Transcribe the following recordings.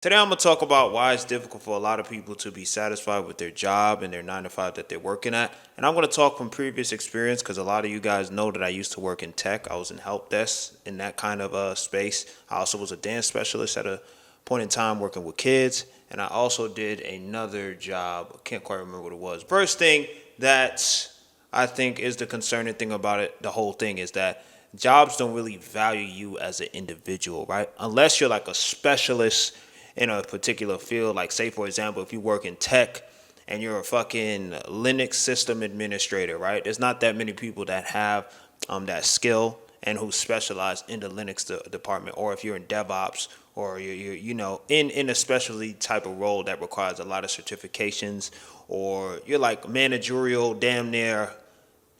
Today I'm gonna talk about why it's difficult for a lot of people to be satisfied with their job and their 9 to 5 that they're working at. And I'm gonna talk from previous experience because a lot of you guys know that I used to work in tech. I was in help desk in that kind of space. I also was a dance specialist at a point in time working with kids, and I also did another job. I can't quite remember what it was. First thing that I think is the concerning thing about it, the whole thing, is that jobs don't really value you as an individual, right? Unless you're like a specialist in a particular field. Like, say, for example, if you work in tech and you're a fucking Linux system administrator, right? There's not that many people that have that skill and who specialize in the Linux department. Or if you're in DevOps or you're in a specialty type of role that requires a lot of certifications, or you're like managerial, damn near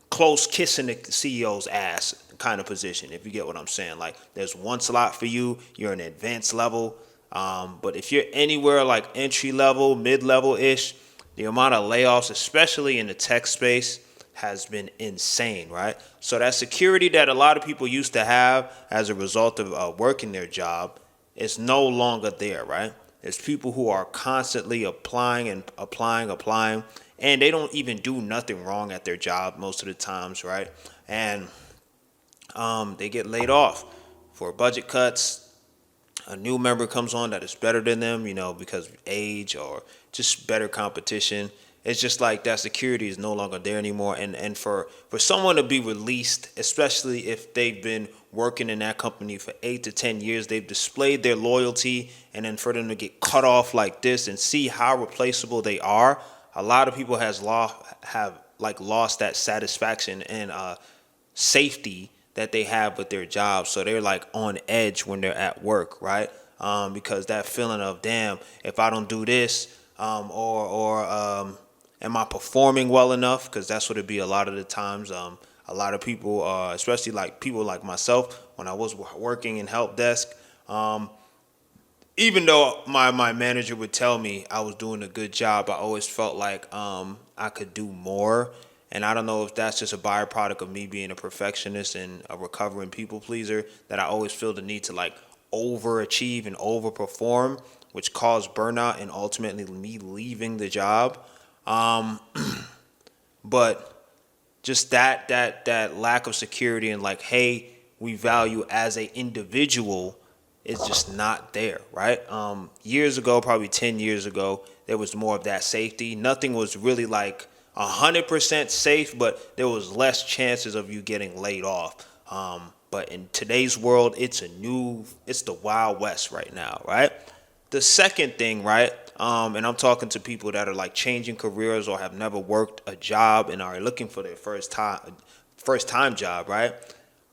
close kissing the CEO's ass kind of position, if you get what I'm saying. Like, there's one slot for you, you're an advanced level. But if you're anywhere like entry level, mid level ish, the amount of layoffs, especially in the tech space, has been insane, right? So that security that a lot of people used to have as a result of working their job is no longer there, right? There's people who are constantly applying and applying, and they don't even do nothing wrong at their job most of the times, right? And they get laid off for budget cuts. A new member comes on that is better than them, because of age or just better competition. It's just like that security is no longer there anymore. And for someone to be released, especially if they've been working in that company for 8 to 10 years, they've displayed their loyalty, and then for them to get cut off like this and see how replaceable they are, a lot of people have lost that satisfaction and safety that they have with their job. So they're like on edge when they're at work, right? Because that feeling of, damn, if I don't do this, or am I performing well enough? Because that's what it be a lot of the times. A lot of people, especially like people like myself, when I was working in help desk, um, even though my manager would tell me I was doing a good job, I always felt like I could do more. And I don't know if that's just a byproduct of me being a perfectionist and a recovering people pleaser, that I always feel the need to like overachieve and overperform, which caused burnout and ultimately me leaving the job. Um, but just that lack of security and like, hey, we value as a individual is just not there, right? Years ago, probably 10 years ago, there was more of that safety. Nothing was really like 100% safe, but there was less chances of you getting laid off. But in today's world, it's the Wild West right now, right? The second thing, right? And I'm talking to people that are like changing careers or have never worked a job and are looking for their first time job, right?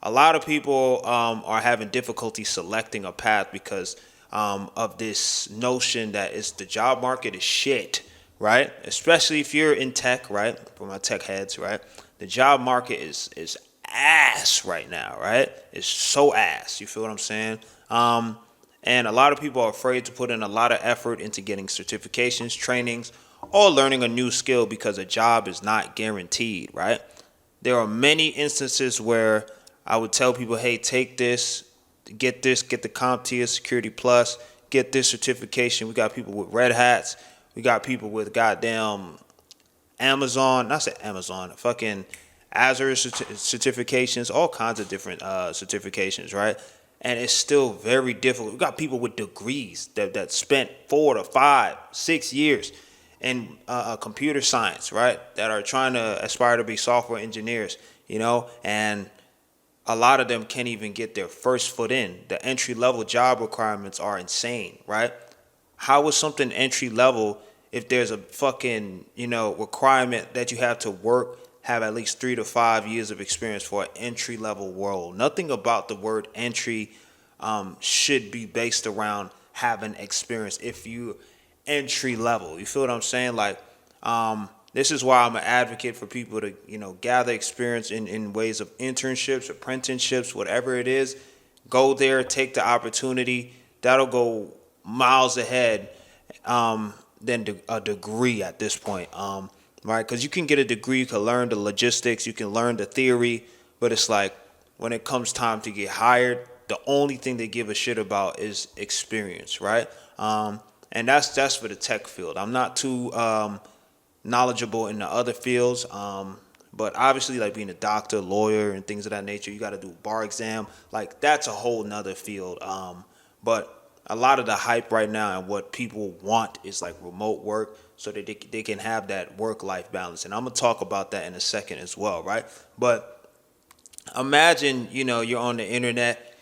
A lot of people are having difficulty selecting a path because of this notion that it's the job market is shit, right? Especially if you're in tech, right? For my tech heads, right? The job market is ass right now, right? It's so ass. You feel what I'm saying? And a lot of people are afraid to put in a lot of effort into getting certifications, trainings, or learning a new skill because a job is not guaranteed, right? There are many instances where I would tell people, hey, take this, get the CompTIA Security Plus, get this certification. We got people with red hats. We got people with goddamn Amazon, not say Amazon, fucking Azure certifications, all kinds of different certifications, right? And it's still very difficult. We got people with degrees that spent 4 to 5, 6 years in computer science, right? That are trying to aspire to be software engineers, and a lot of them can't even get their first foot in. The entry level job requirements are insane, right? How is something entry level if there's a fucking, requirement that you have to have at least 3 to 5 years of experience for an entry level role? Nothing about the word entry should be based around having experience if you entry level. You feel what I'm saying? Like, this is why I'm an advocate for people to, gather experience in ways of internships, apprenticeships, whatever it is. Go there, take the opportunity. That'll go miles ahead than a degree at this point, right? Because you can get a degree, you can learn the logistics, you can learn the theory, but it's like when it comes time to get hired, the only thing they give a shit about is experience, right? And that's for the tech field. I'm not too knowledgeable in the other fields. But obviously, like being a doctor, lawyer, and things of that nature, you got to do a bar exam. Like that's a whole nother field. But a lot of the hype right now and what people want is like remote work so that they can have that work-life balance. And I'm going to talk about that in a second as well, right? But imagine, you're on the internet,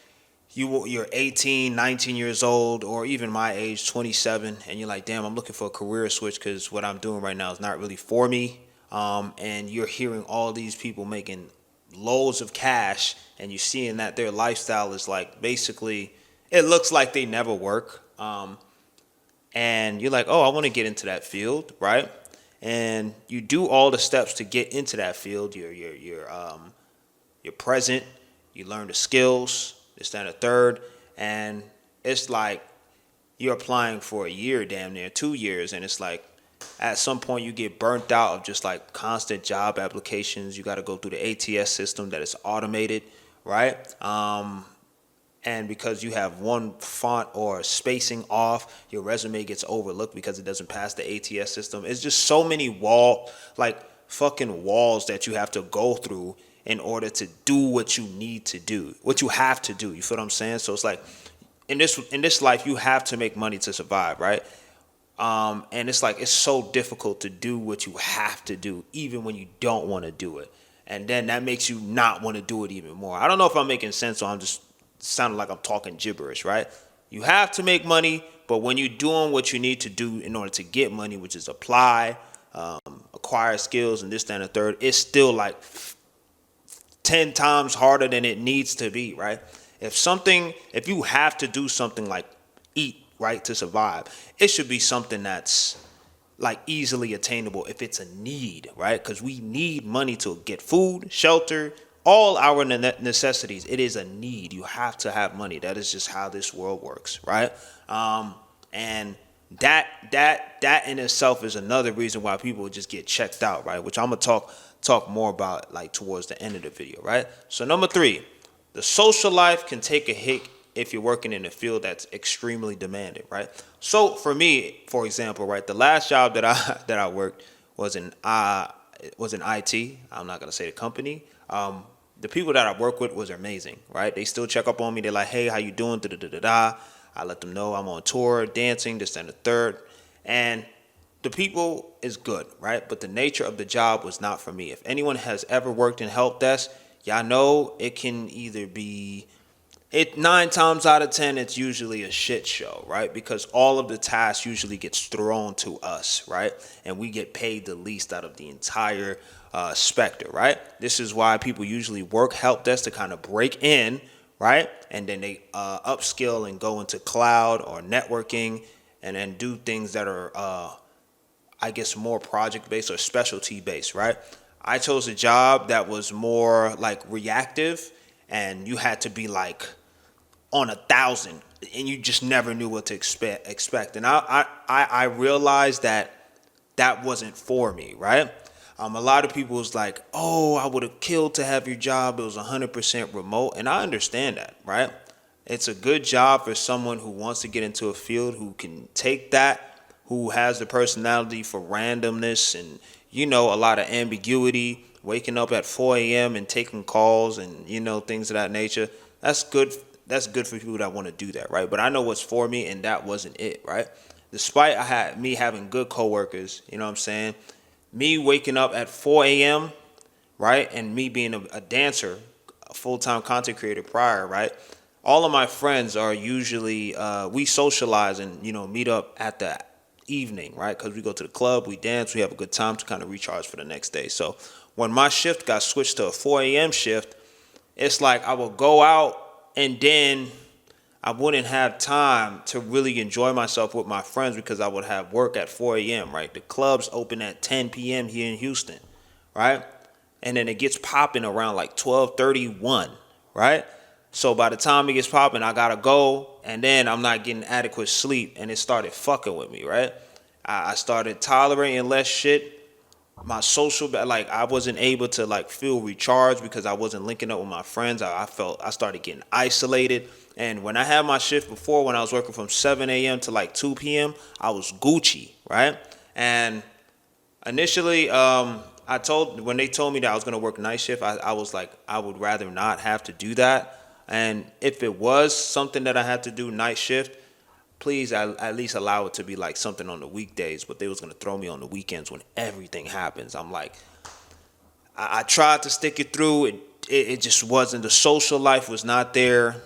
you're 18, 19 years old, or even my age, 27, and you're like, damn, I'm looking for a career switch because what I'm doing right now is not really for me. And you're hearing all these people making loads of cash, and you're seeing that their lifestyle is like basically, it looks like they never work. And you're like, oh, I want to get into that field, right? And you do all the steps to get into that field. You're present. You learn the skills, this, that, and the third, and it's like you're applying for a year, damn near 2 years, and it's like at some point you get burnt out of just like constant job applications. You got to go through the ATS system that is automated, right? And because you have one font or spacing off, your resume gets overlooked because it doesn't pass the ATS system. It's just so many fucking walls that you have to go through in order to do what you need to do, what you have to do. You feel what I'm saying? So it's like in this life, you have to make money to survive, right? And it's like it's so difficult to do what you have to do, even when you don't want to do it. And then that makes you not want to do it even more. I don't know if I'm making sense or I'm just sounding like I'm talking gibberish, right? You have to make money, but when you're doing what you need to do in order to get money, which is apply, acquire skills, and this, that, and the third, it's still like 10 times harder than it needs to be, right? If you have to do something like eat, right, to survive, it should be something that's like easily attainable if it's a need, right? Because we need money to get food, shelter, all our necessities. It is a need. You have to have money. That is just how this world works, right? And that in itself is another reason why people just get checked out, right? Which I'm gonna talk more about like towards the end of the video, right? So number 3, the social life can take a hit if you're working in a field that's extremely demanding, right? So for me, for example, right, the last job that I worked was in IT. I'm not gonna say the company. The people that I work with was amazing, right? They still check up on me. They're like, hey, how you doing? Da da da da da. I let them know I'm on tour, dancing, this and the third, and the people is good, right? But the nature of the job was not for me. If anyone has ever worked in help desk, y'all know it can either be 9 times out of 10, it's usually a shit show, right? Because all of the tasks usually gets thrown to us, right? And we get paid the least out of the entire specter, right? This is why people usually work help desk to kind of break in, right? And then they upskill and go into cloud or networking and then do things that are, I guess, more project-based or specialty-based, right? I chose a job that was more like reactive, and you had to be like on 1,000, and you just never knew what to expect. And I realized that wasn't for me, right? A lot of people was like, oh, I would have killed to have your job. It was 100% remote. And I understand that, right? It's a good job for someone who wants to get into a field, who can take that, who has the personality for randomness and, a lot of ambiguity, waking up at 4 a.m. and taking calls and, things of that nature. That's good. That's good for people that want to do that, right? But I know what's for me, and that wasn't it, right? Despite me having good coworkers, you know what I'm saying? Me waking up at 4 a.m., right? And me being a dancer, a full-time content creator prior, right? All of my friends are usually, we socialize and, meet up at the evening, right? Because we go to the club, we dance, we have a good time to kind of recharge for the next day. So when my shift got switched to a 4 a.m. shift, it's like I would go out and then I wouldn't have time to really enjoy myself with my friends because I would have work at 4 a.m., right? The clubs open at 10 p.m. here in Houston, right? And then it gets popping around like 12:31, right? So by the time it gets popping, I gotta go, and then I'm not getting adequate sleep, and it started fucking with me, right? I started tolerating less shit, my social, like I wasn't able to like feel recharged because I wasn't linking up with my friends. I started getting isolated. And when I had my shift before, when I was working from 7 a.m. to like 2 p.m., I was Gucci, right? And initially, I told when they told me that I was gonna work night shift, I was like, I would rather not have to do that. And if it was something that I had to do night shift, please at least allow it to be like something on the weekdays. But they was gonna throw me on the weekends when everything happens. I'm like, I tried to stick it through. It just wasn't. The social life was not there.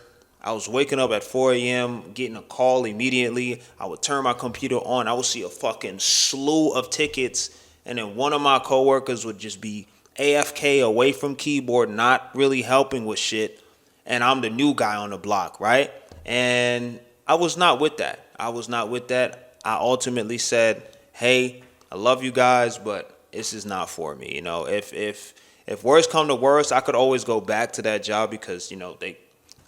I was waking up at 4 a.m., getting a call immediately. I would turn my computer on. I would see a fucking slew of tickets. And then one of my coworkers would just be AFK away from keyboard, not really helping with shit. And I'm the new guy on the block, right? And I was not with that. I was not with that. I ultimately said, hey, I love you guys, but this is not for me. You know, if worse come to worse, I could always go back to that job because,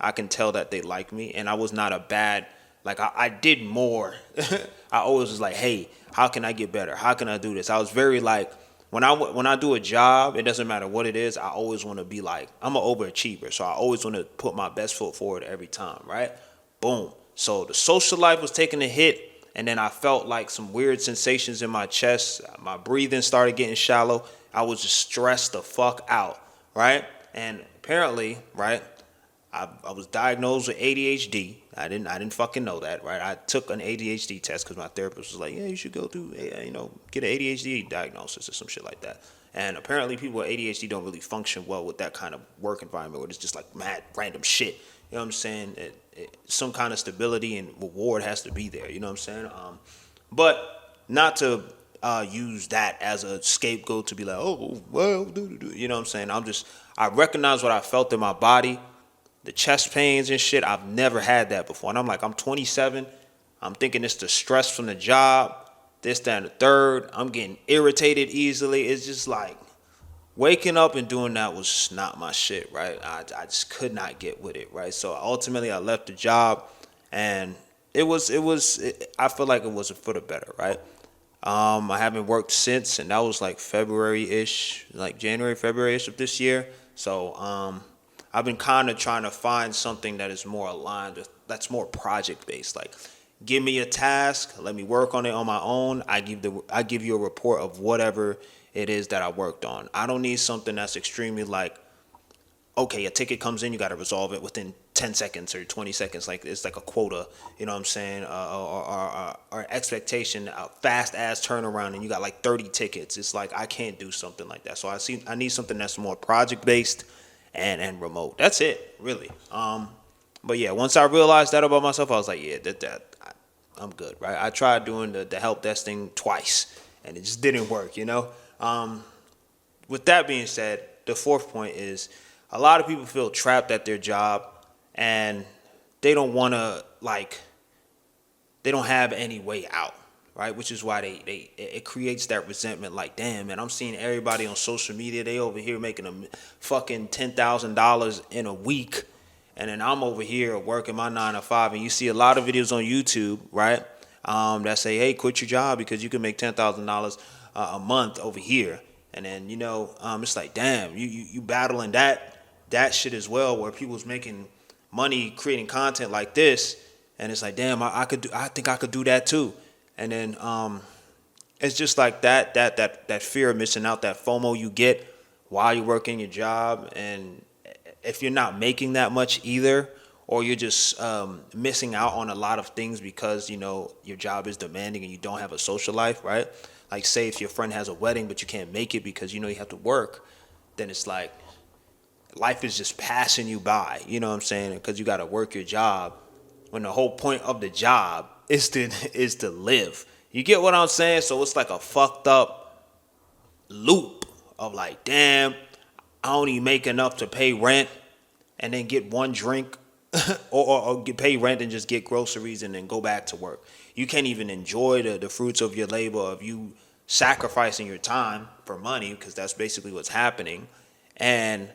I can tell that they like me, and I was not a bad, like I did more. I always was like, hey, how can I get better? How can I do this? I was very like, when I do a job, it doesn't matter what it is. I always want to be like, I'm an overachiever, so I always want to put my best foot forward every time, right? Boom. So the social life was taking a hit, and then I felt like some weird sensations in my chest. My breathing started getting shallow. I was just stressed the fuck out, right? And apparently, right, I was diagnosed with ADHD. I didn't fucking know that, right? I took an ADHD test because my therapist was like, yeah, you should go do, get an ADHD diagnosis or some shit like that. And apparently people with ADHD don't really function well with that kind of work environment where it's just like mad random shit. You know what I'm saying? Some kind of stability and reward has to be there. You know what I'm saying? But not to use that as a scapegoat to be like, oh, well, you know what I'm saying? I recognize what I felt in my body, the chest pains and shit. I've never had that before. And I'm 27. I'm thinking it's the stress from the job, this, that, and the third. I'm getting irritated easily. It's just like waking up and doing that was just not my shit, right? I just could not get with it, right? So ultimately I left the job, and I feel like it was for the better, right? I haven't worked since, and that was like February-ish, like January, February-ish of this year. So I've been kind of trying to find something that is more aligned with, that's more project based. Like, give me a task, let me work on it on my own. I give you a report of whatever it is that I worked on. I don't need something that's extremely like, okay, a ticket comes in, you got to resolve it within 10 seconds or 20 seconds. Like, it's like a quota, you know what I'm saying? Or expectation, a fast ass turnaround, and you got like 30 tickets. It's like, I can't do something like that. So I need something that's more project based and remote. That's it, really. But yeah, once I realized that about myself, I was like, yeah, I'm good, right? I tried doing the help desk thing twice, and it just didn't work, you know? With that being said, the fourth point is a lot of people feel trapped at their job, and they don't want to, like, they don't have any way out, right? Which is why it creates that resentment. Like, damn, man, I'm seeing everybody on social media. They over here making a fucking $10,000 in a week, and then I'm over here working my 9 to 5. And you see a lot of videos on YouTube, right? That say, hey, quit your job because you can make $10,000 a month over here. And then it's like, damn, you battling that shit as well, where people's making money creating content like this. And it's like, damn, I think I could do that too. And then it's just like that fear of missing out, that FOMO you get while you're working your job. And if you're not making that much either, or you're just missing out on a lot of things because your job is demanding and you don't have a social life, right? Like, say if your friend has a wedding but you can't make it because you have to work, then it's like life is just passing you by. You know what I'm saying? Because you got to work your job, when the whole point of the job is to live. You get what I'm saying? So it's like a fucked up loop of like, damn, I only make enough to pay rent and then get one drink or get pay rent and just get groceries and then go back to work. You can't even enjoy the fruits of your labor, of you sacrificing your time for money, because that's basically what's happening. And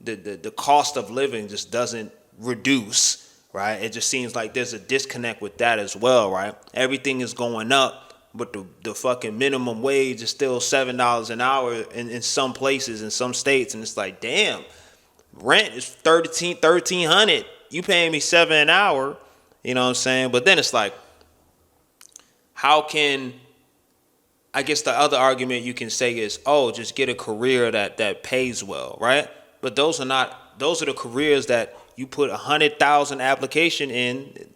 the cost of living just doesn't reduce, right? It just seems like there's a disconnect with that as well, right? Everything is going up, but the fucking minimum wage is still $7 an hour in some places, in some states, and it's like, damn, rent is 1300. You paying me $7 an hour, you know what I'm saying? But then it's like, how can, I guess the other argument you can say is, oh, just get a career that pays well, right? But those are the careers that you put 100,000 application in.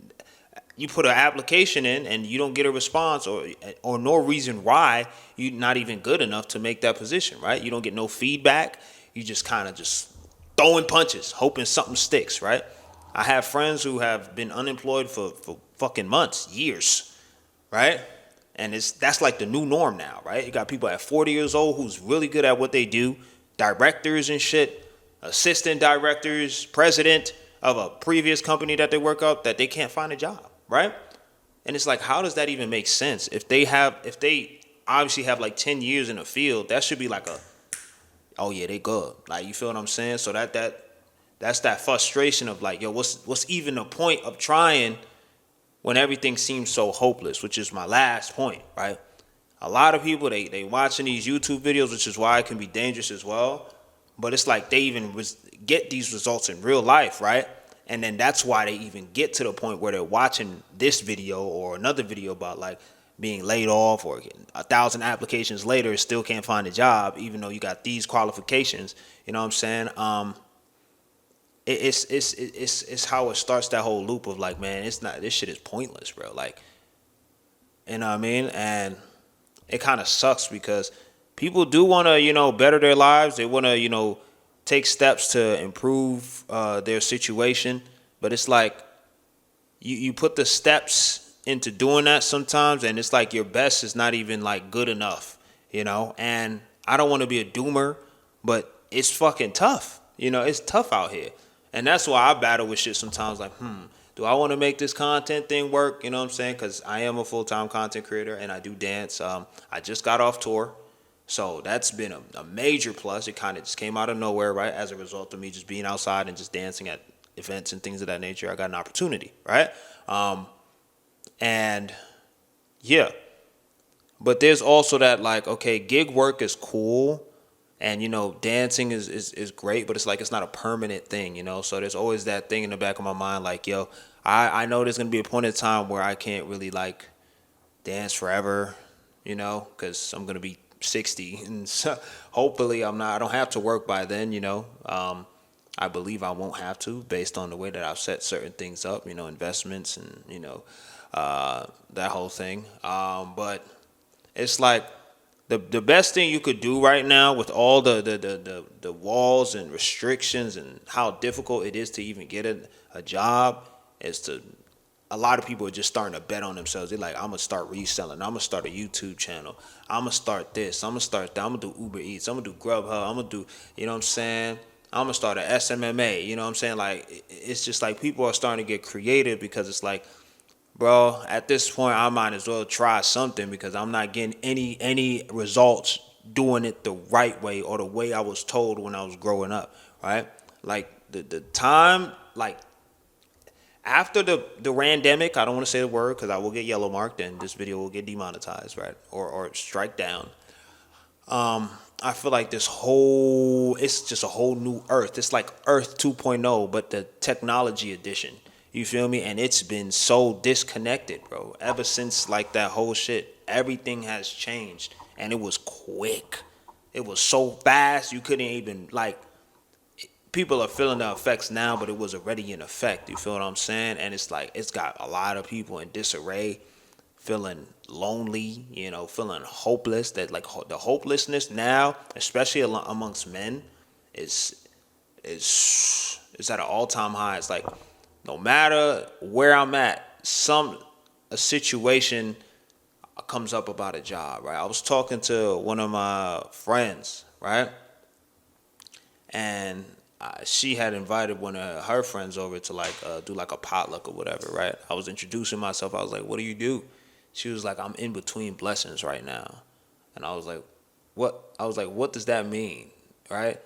You put an application in and you don't get a response, or no reason why you're not even good enough to make that position, right? You don't get no feedback. You just kind of just throwing punches, hoping something sticks, right? I have friends who have been unemployed for fucking months, years, right? And that's like the new norm now, right? You got people at 40 years old who's really good at what they do, directors and shit, assistant directors, president of a previous company that they work up, that they can't find a job, right? And it's like, how does that even make sense? If they obviously have like 10 years in the field, that should be like oh yeah, they good. Like, you feel what I'm saying? So that's that frustration of like, yo, what's even the point of trying when everything seems so hopeless, which is my last point, right? A lot of people, they watching these YouTube videos, which is why it can be dangerous as well. But it's like they even get these results in real life, right? And then that's why they even get to the point where they're watching this video or another video about like being laid off, or 1,000 applications later still can't find a job, even though you got these qualifications. You know what I'm saying? It's how it starts, that whole loop of like, man, this shit is pointless, bro. Like, you know what I mean? And it kind of sucks because people do want to, better their lives. They want to, take steps to improve their situation. But it's like you put the steps into doing that sometimes, and it's like your best is not even like good enough, And I don't want to be a doomer, but it's fucking tough. It's tough out here. And that's why I battle with shit sometimes, like, do I want to make this content thing work? You know what I'm saying? Because I am a full-time content creator and I do dance. I just got off tour. So that's been a major plus. It kind of just came out of nowhere, right? As a result of me just being outside and just dancing at events and things of that nature, I got an opportunity, right? And yeah. But there's also that, like, okay, gig work is cool. And, dancing is great, but it's like it's not a permanent thing, So there's always that thing in the back of my mind, like, yo, I know there's going to be a point in time where I can't really, like, dance forever, because I'm going to be 60. And so hopefully I don't have to work by then, I believe I won't have to, based on the way that I've set certain things up, investments and, that whole thing. But it's like, the best thing you could do right now with all the walls and restrictions and how difficult it is to even get a job is a lot of people are just starting to bet on themselves. They're like, I'm going to start reselling. I'm going to start a YouTube channel. I'm going to start this. I'm going to start that. I'm going to do Uber Eats. I'm going to do Grubhub. I'm going to do, you know what I'm saying? I'm going to start a SMMA. You know what I'm saying? Like, it's just like people are starting to get creative because it's like, bro, at this point, I might as well try something because I'm not getting any results doing it the right way or the way I was told when I was growing up, right? Like, the time, like, after the randemic, I don't want to say the word because I will get yellow marked and this video will get demonetized, right? Or strike down. I feel like it's just a whole new Earth. It's like Earth 2.0, but the technology edition. You feel me? And it's been so disconnected, bro. Ever since like that whole shit, everything has changed. And it was quick. It was so fast, you couldn't even, like, people are feeling the effects now, but it was already in effect. You feel what I'm saying? And it's like, it's got a lot of people in disarray, feeling lonely, feeling hopeless. That, like, the hopelessness now, especially amongst men, is at an all-time high. It's like, no matter where I'm at, a situation comes up about a job, right? I was talking to one of my friends, right? And she had invited one of her friends over to like do like a potluck or whatever, right? I was introducing myself. I was like, "What do you do?" She was like, "I'm in between blessings right now," and I was like, "What?" I was like, "What does that mean?" Right?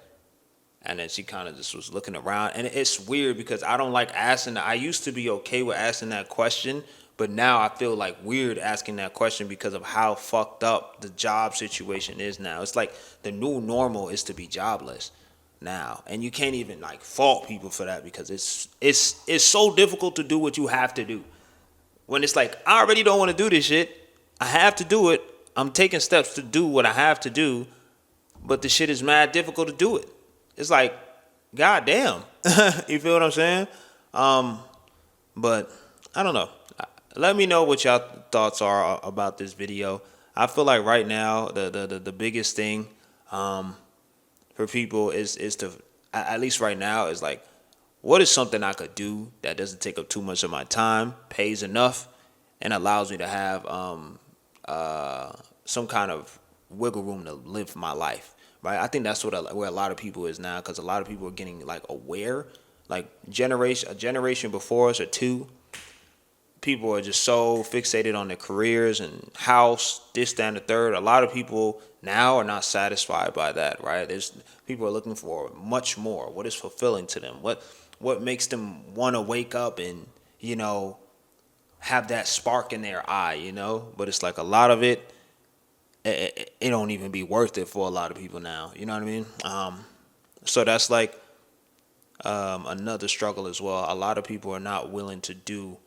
And then she kind of just was looking around, and it's weird because I don't like asking that. I used to be okay with asking that question, But now I feel like weird asking that question because of how fucked up the job situation is now. It's like the new normal is to be jobless now, and you can't even like fault people for that because it's so difficult to do what you have to do. When it's like I already don't want to do this shit, I have to do it. I'm taking steps to do what I have to do, but the shit is mad difficult to do it. It's like, goddamn, you feel what I'm saying? But I don't know. Let me know what y'all thoughts are about this video. I feel like right now the biggest thing for people is to, at least right now, is like, what is something I could do that doesn't take up too much of my time, pays enough, and allows me to have some kind of wiggle room to live my life, right? I think that's where a lot of people is now, because a lot of people are getting like aware, like a generation before us or two. People are just so fixated on their careers and house, this, that, and the third. A lot of people now are not satisfied by that, right? People are looking for much more. What is fulfilling to them? What makes them want to wake up and, have that spark in their eye, But it's like a lot of it don't even be worth it for a lot of people now. You know what I mean? So that's like another struggle as well. A lot of people are not willing to do,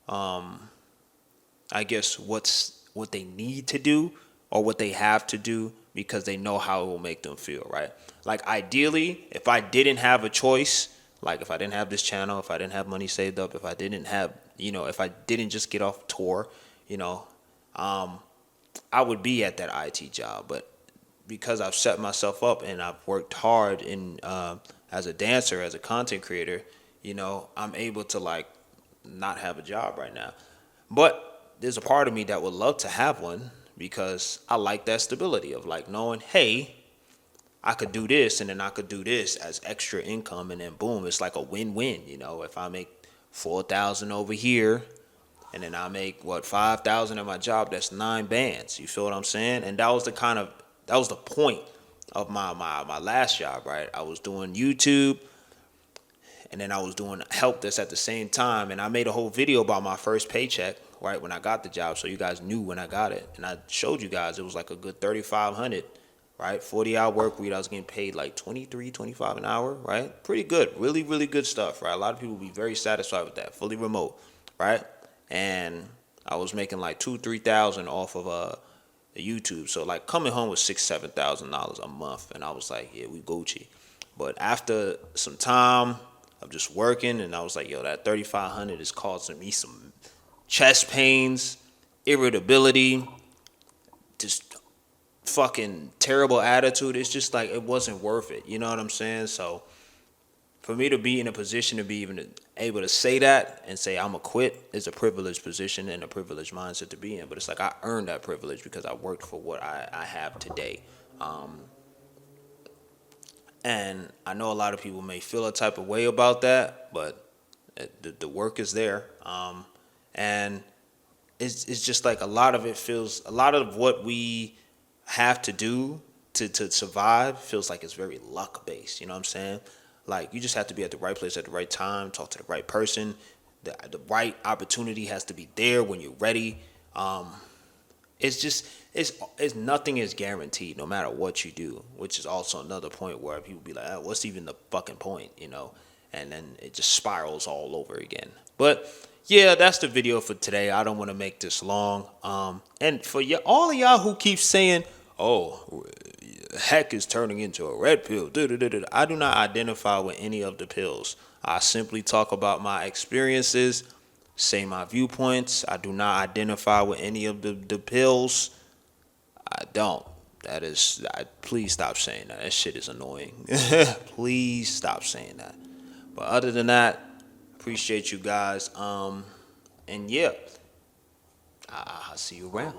I guess, what they need to do or what they have to do because they know how it will make them feel, right? Like ideally, if I didn't have a choice, like if I didn't have this channel, if I didn't have money saved up, if I didn't have, if I didn't just get off tour, I would be at that IT job. But because I've set myself up and I've worked hard as a dancer, as a content creator, I'm able to like not have a job right now. But there's a part of me that would love to have one because I like that stability of like knowing, hey, I could do this and then I could do this as extra income, and then boom, it's like a win-win. If I make 4,000 over here and then I make 5,000 at my job, that's 9 bands. You feel what I'm saying? And that was the point of my last job, right? I was doing YouTube and then I was doing help desk at the same time, and I made a whole video about my first paycheck, right, when I got the job, so you guys knew when I got it, and I showed you guys it was like a good 3,500, right? 40-hour work week. I was getting paid like 23, 25 an hour, right? Pretty good, really, really good stuff, right? A lot of people will be very satisfied with that, fully remote, right? And I was making like 2,000-3,000 off of YouTube, so like coming home with $6,000-7,000 a month, and I was like, yeah, we Gucci. But after some time of just working, and I was like, yo, that 3,500 is causing me some chest pains, irritability, just fucking terrible attitude. It's just like it wasn't worth it. You know what I'm saying? So for me to be in a position to be even able to say that and say I'm a quit is a privileged position and a privileged mindset to be in. But it's like I earned that privilege because I worked for what I have today. And I know a lot of people may feel a type of way about that, but the work is there. And it's just like a lot of what we have to do to survive feels like it's very luck based. You know what I'm saying? Like you just have to be at the right place at the right time, talk to the right person. The right opportunity has to be there when you're ready. It's nothing is guaranteed no matter what you do, which is also another point where people be like, oh, what's even the fucking point, And then it just spirals all over again. But yeah, that's the video for today. I don't want to make this long. And for all of y'all who keep saying, oh, heck is turning into a red pill, I do not identify with any of the pills. I simply talk about my experiences, say my viewpoints. I do not identify with any of the pills. I don't. Please stop saying that. That shit is annoying. Please stop saying that. But other than that, appreciate you guys. And yeah, I'll see you around.